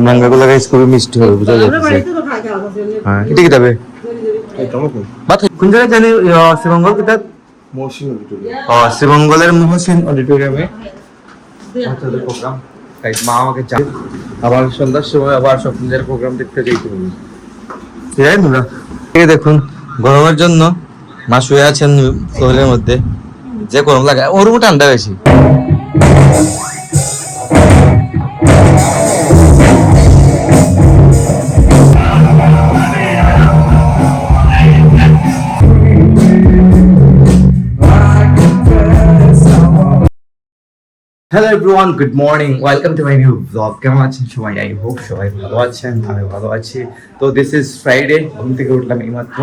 কামরাঙ্গা গুলো গাইস খুবই মিষ্টি হবে, বুঝা যাচ্ছে। হ্যাঁ, এটা কি যাবে বাত কোন জায়গায় জানি শ্রীমঙ্গল কিটা মহসিন অডিটোরিয়াম। শ্রীমঙ্গলের মহসিন অডিটোরিয়ামে বাচ্চাদের প্রোগ্রাম। গাইস মা আমাকে চাই আবার সন্ধ্যার সময় আবার স্বপ্নের প্রোগ্রাম দেখতে যাইতে হবে, যাই না। এই দেখুন গরমের জন্য মা শুয়ে আছেন শরীরের মধ্যে, যে গরম লাগে ওর ঠান্ডা বেশি। Hello everyone, good morning, welcome to my new blog. কেমন আছেন সবাই? আই হোপ সবাই ভালো আছেন, আমি ভালো আছি। তো দিস ইজ ফ্রাইডে, ঘুম থেকে উঠলাম এইমাত্র।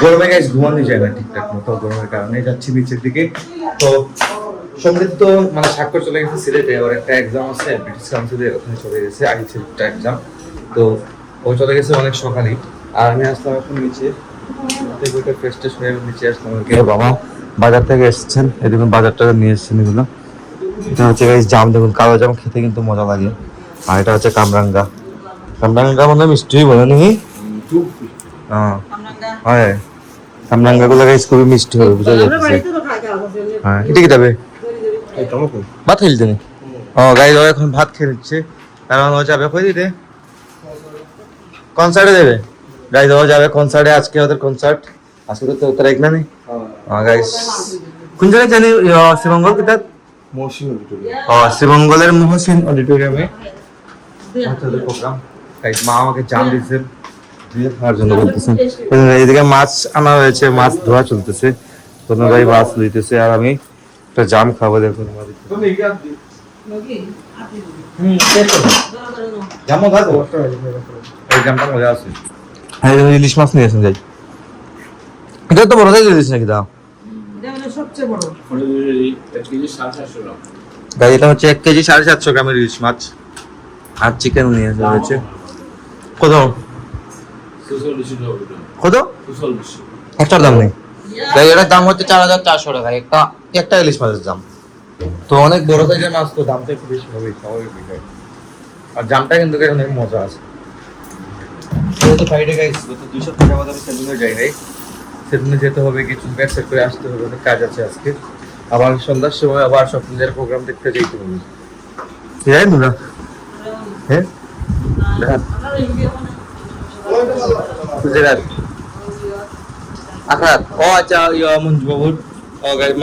গরমে গাইস ঘুমানো যায় না ঠিকঠাক মতো, গরমের কারণে যাচ্ছি নিচের দিকে। তো সঙ্গীত তো মানে স্বাক্ষর চলে গেছে সিলেটে, ওর একটা এক্সাম আছে ব্রিটিশ কাউন্সিলের, ওখানে চলে গেছে আইসির একটা এক্সাম। তো ও চলে গেছে অনেক সকালেই, আর আমি আসলাম এখন নিচে ফ্রেশ ট্রেশ হয়ে নিচে আসলাম। বাবা বাজার থেকে এসেছেন, এদিকে বাজারটা নিয়ে এসেছেন এগুলো। এটা হচ্ছে গাইস জাম, দেখুন কালো জাম খেতে কিন্তু মজা লাগে। আর এটা হচ্ছে কামরাঙ্গা। কামরাঙ্গা মানে মিষ্টি বলে নাকি? হ্যাঁ, কামরাঙ্গা গুলো গাইস খুবই মিষ্টি হবে, বুঝা যাচ্ছে। হ্যাঁ, এটা কি যাবে ভাত খেলতে নি? ও গাইস ও এখন ভাত খেয়ে নিচ্ছে, কারণ ও যাবে কই দিতে কনসার্টে দেবে। গাইস ও যাবে কনসার্টে, আজকে ওদের কনসার্ট। আজকে তো 13 তারিখ না নি? হ্যাঁ গাইস কোন জায়গায় জানি শ্রীমঙ্গল কিটা মহসিন অডিটোরিয়াম। শ্রীমঙ্গলের মহসিন অডিটোরিয়ামে বাচ্চাদের প্রোগ্রাম। গাইস মা আমাকে জাম দিয়েছেন খাওয়ার জন্য বলতেছেন। এইদিকে মাছ আনা হয়েছে, মাছ ধোয়া চলতেছে, কোনো ভাই মাছ দিতেছে আর আমি একটা জাম খাবো। দেখুন জামও খাবো, এই জামটা মজা আছে। হ্যাঁ ইলিশ মাছ নিয়েছেন যাই, এটা তো বড় সাইজ ইলিশ নাকি? দাও গাই, এটা হচ্ছে 1 কেজি 750 গ্রামের ইলিশ মাছ, আর চিকেন নিয়ে আসা হয়েছে। কত কত? একটার দাম নেই গাই, এটার দাম হচ্ছে 4400 টাকা একটা, একটা ইলিশ মাছের দাম। তো অনেক বড় সাইজের মাছ, তো দামটা একটু বেশি হবে স্বাভাবিক বিষয়। আর জামটা কিন্তু অনেক মজা আছে। তো ফ্রাইডে গাইস, গত 2 সপ্তাহ যাবত আমি সেলুনে যাই নাই। সেলুনে যেতে হবে, কিছু ব্যাগ সেট করে আসতে হবে, অনেক কাজ আছে আজকে। আবার সন্ধ্যার সময় আবার স্বপ্নের প্রোগ্রাম দেখতে যাইতে হবে, যাই না। হ্যাঁ গুজরাট আখড়াত। ও আচ্ছা, মঞ্জু বাবুর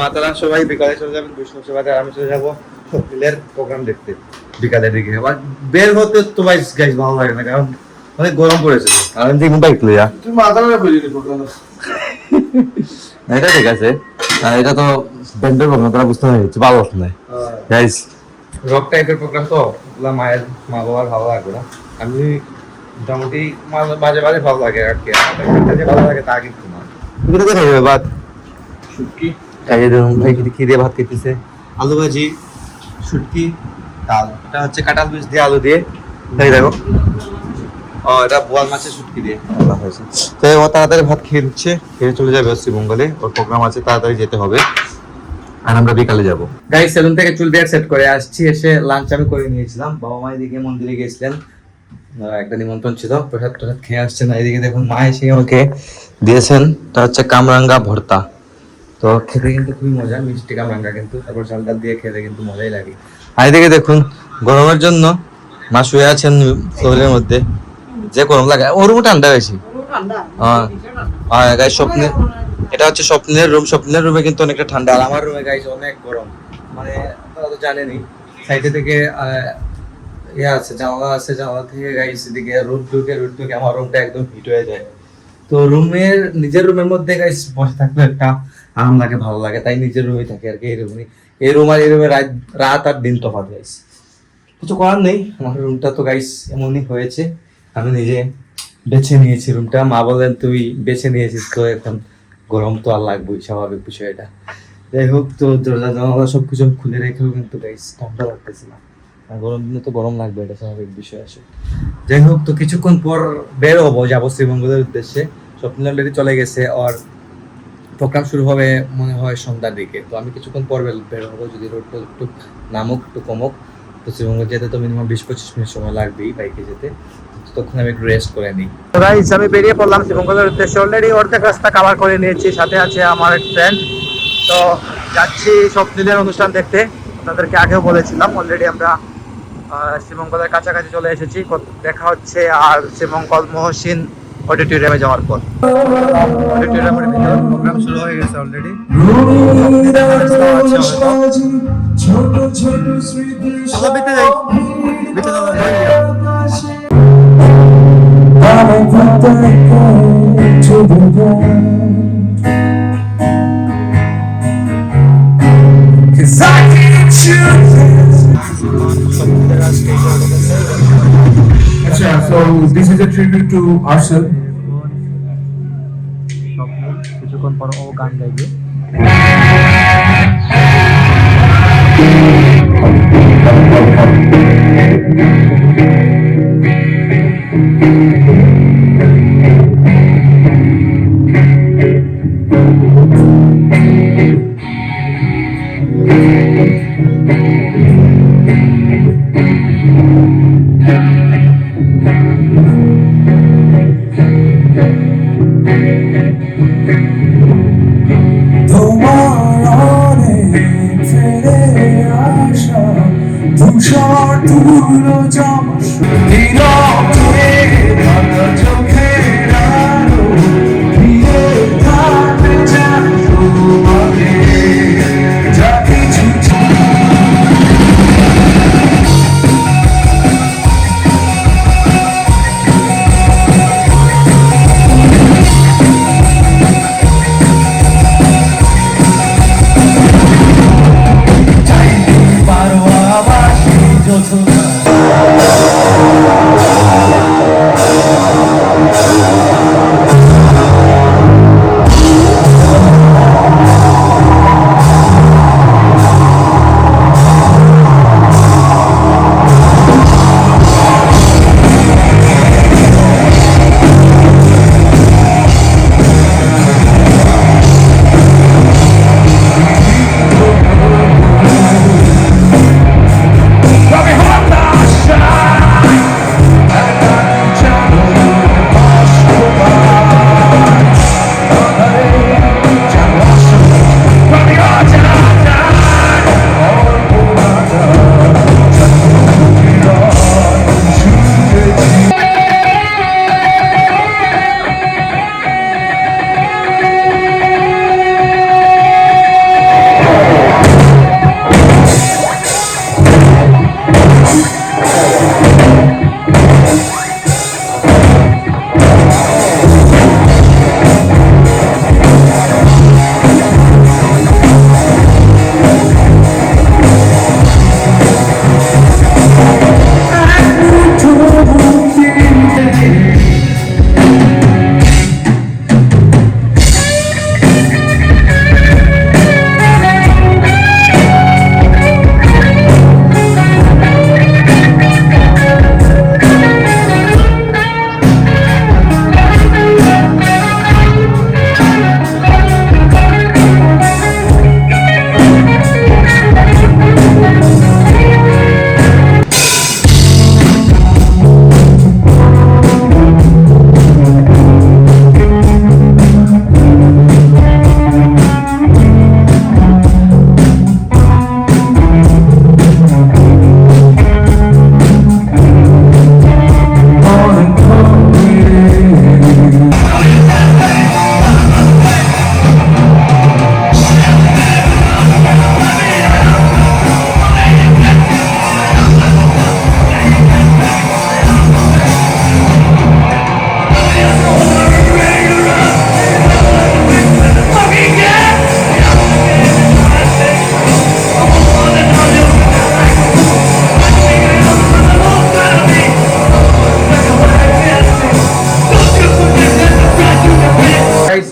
মাতারা সবাই বিকালে চলে যাবেন বৈষ্ণব সেবাতে, আর আমি চলে যাবো স্বপ্নের প্রোগ্রাম দেখতে বিকালের দিকে। আবার বের হতে তো ভাই গাইস ভালো লাগে না, কারণ অনেক গরম পড়েছে। কারণ যে মোবাইল তুলে যা তুমি মাথাটা বুঝিনি প্রোগ্রাম। এটা ঠিক আছে, এটা তো ব্যান্ডের প্রোগ্রাম, তারা বুঝতে পারছি ভালো না গাইস। রক টাইপের প্রোগ্রাম তো ওগুলা মায়ের মা বাবার ভালো লাগবে না। আমি মোটামুটি মাঝে মাঝে ভালো লাগে আর কি, যে ভালো লাগে তা কিন্তু না। তুমি তো খাবে ভাত শুটকি খাইয়ে দেবো ভাই, কি দিয়ে ভাত খেতেছে? আলু ভাজি, শুটকি, ডাল। এটা হচ্ছে কাঁঠাল বীজ দিয়ে আলু দিয়ে, তাই দেখো। ও এটা বোয়াল মাছের শুটকি দিয়ে রান্না হয়েছে। তো ও তাড়াতাড়ি ভাত খেয়ে নিচ্ছে, খেয়ে চলে যাবে শ্রীমঙ্গলে, ওর প্রোগ্রাম আছে, তাড়াতাড়ি যেতে হবে। আর আমরা বিকালে যাবো গাইস। সেলুন থেকে চুল বিয়ার সেট করে আসছি, এসে লাঞ্চ আমি করে নিয়েছিলাম। বাবা মা এদিকে মন্দিরে গেছিলেন, একটা নিমন্ত্রণ ছিল, প্রসাদ টসাদ খেয়ে আসছে না। এদিকে দেখুন মা এসে আমাকে দিয়েছেন, তা হচ্ছে কামরাঙ্গা ভর্তা। তো খেতে কিন্তু খুবই মজা, মিষ্টি কামরাঙ্গা কিন্তু, তারপর চাল ডাল দিয়ে খেতে কিন্তু মজাই লাগে। আর এদিকে দেখুন গরমের জন্য মা শুয়ে আছেন শরীরের মধ্যে, যে গরম লাগে ওর ঠান্ডা বেশি। হ্যাঁ গাইস স্বপ্নে, এটা হচ্ছে স্বপ্নের রুম, স্বপ্নের রুমে কিন্তু অনেকটা ঠান্ডা, আর আমার রুমে গাইস অনেক গরম। মানে আপনারা তো জানেনই, সাইডে থেকে ইয়ে আছে, জানালা আছে, জানালা থেকে গাইস এদিকে রোদ ঢুকে আমার রুমটা একদম হিট হয়ে যায়। তো রুমের, নিজের রুমের মধ্যে গাইস বসে থাকলে একটা আরাম লাগে, ভালো লাগে, তাই নিজের রুমেই থাকি আর কি। এই রুম আর এই রুমে রাত আর দিন তফাৎ গাইস, কিছু করার নেই। আমার রুমটা তো গাইস এমনই হয়েছে, আমি নিজে বেছে নিয়েছি রুমটা। মা বলেন তুই বেছে নিয়েছিস তো এখন গরম তো আর লাগবেই, স্বাভাবিক বিষয় এটা। যাই হোক, তো দরজা জানালা সবকিছু খুলে রেখেও কিন্তু গাইস ঠান্ডা লাগতেছে না, আর গরম দিনে তো গরম লাগবে, এটা স্বাভাবিক বিষয় আসে। যাই হোক, তো কিছুক্ষণ পর বের হবো, যাবো শ্রীমঙ্গলের উদ্দেশ্যে। স্বপ্ন অলরেডি চলে গেছে, আর প্রোগ্রাম শুরু হবে মনে হয় সন্ধ্যার দিকে। তো আমি কিছুক্ষণ পর বের হবো, যদি রোড একটু নামুক, একটু কমুক। তো তো শ্রীমঙ্গল যেতে তো মিনিমাম 20-25 মিনিট সময় লাগবেই বাইকে যেতে, তখন আমি একটু রেস্ট করে নিই। গাইস আমি বেরিয়ে পড়লাম শ্রীমঙ্গলের উদ্দেশ্যে। অলরেডি অর্ধেক রাস্তা কভার করে নিয়েছি, সাথে আছে আমার এক ফ্রেন্ড। তো যাচ্ছি স্বপ্নীলের অনুষ্ঠান দেখতে। আপনাদেরকে আগেও বলেছিলাম, অলরেডি আমরা শ্রীমঙ্গলের কাছাকাছি চলে এসেছি। দেখা হচ্ছে আর শ্রীমঙ্গল মহসিন অডিটোরিয়ামে যাওয়ার পর। অডিটোরিয়ামের ভিতরে প্রোগ্রাম শুরু হয়ে গেছে already. So this is a tribute to Arsenal. কিছুক্ষণ পর ও গান গাইবে।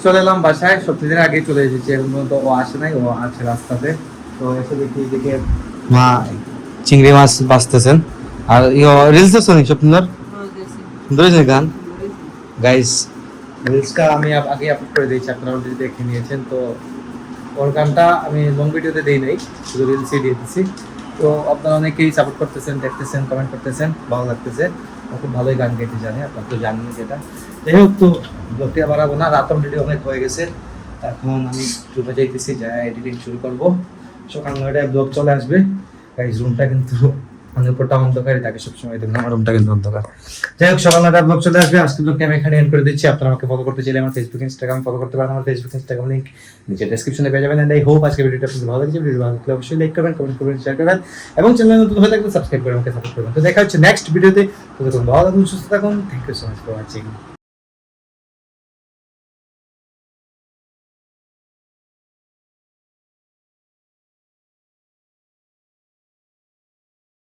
চলে এলাম বাসায়, সপ্তাহের আগে চলে এসেছি। এখন পর্যন্ত ও আসে নাই, ও আছে রাস্তাতে। তো এসে দেখি এদিকে মা চিংড়ি মাছ বাঁচতেছেন। আর রিলস তো শুনি সুন্দর সুন্দর গান। গাইস রিলসটা আমি আগে আপলোড করে দিয়েছি, আপনারা অলরেডি দেখে নিয়েছেন। তো ওর গানটা আমি লং ভিডিওতে দেই নাই, শুধু রিলসই দিয়ে দিচ্ছি। তো আপনারা অনেকেই সাপোর্ট করতেছেন, দেখতেছেন, কমেন্ট করতেছেন, ভালো লাগতেছে। ও খুব ভালোই গান গাইতে জানে, আপনারা তো জানেন যেটা। যাই হোক, তো ব্লগটি আর বাড়াবো না, রাত অলরেডি অনেক হয়ে গেছে। এখন আমি রুমে যাইতেছি, যা এডিটিং শুরু করব। সকাল 9টায় ব্লগ চলে আসবে। গাইস, রুমটা কিন্তু মানে উপরটা অন্ধকারই থাকে সবসময়, দেখুন আমার রুমটা কিন্তু অন্ধকার। যাই হোক, সকাল 9টায় ব্লগ চলে আসবে। আজকে ব্লগটি আমি এখানে এন্ড করে দিচ্ছি। আপনারা আমাকে ফলো করতে চাইলে আমার ফেসবুক, ইনস্টাগ্রাম ফলো করতে পারেন। আমার ফেসবুক, ইনস্টাগ্রাম লিংক নিচে ডেসক্রিপশনে পেয়ে যাবেন। এন্ড আই হোপ আজকে ভিডিওটা আপনাদের ভালো লেগেছে। ভিডিও ভালো লাগলে অবশ্যই লাইক করবেন, কমেন্ট করবেন, শেয়ার করবেন এবং চ্যানেলে নতুন হয়ে থাকলে সাবস্ক্রাইব করে আমাকে সাপোর্ট করবেন। তো দেখা হচ্ছে নেক্সট ভিডিওতে। ততক্ষণ ভালো থাকুন, সুস্থ থাকুন। Thank you so much for watching.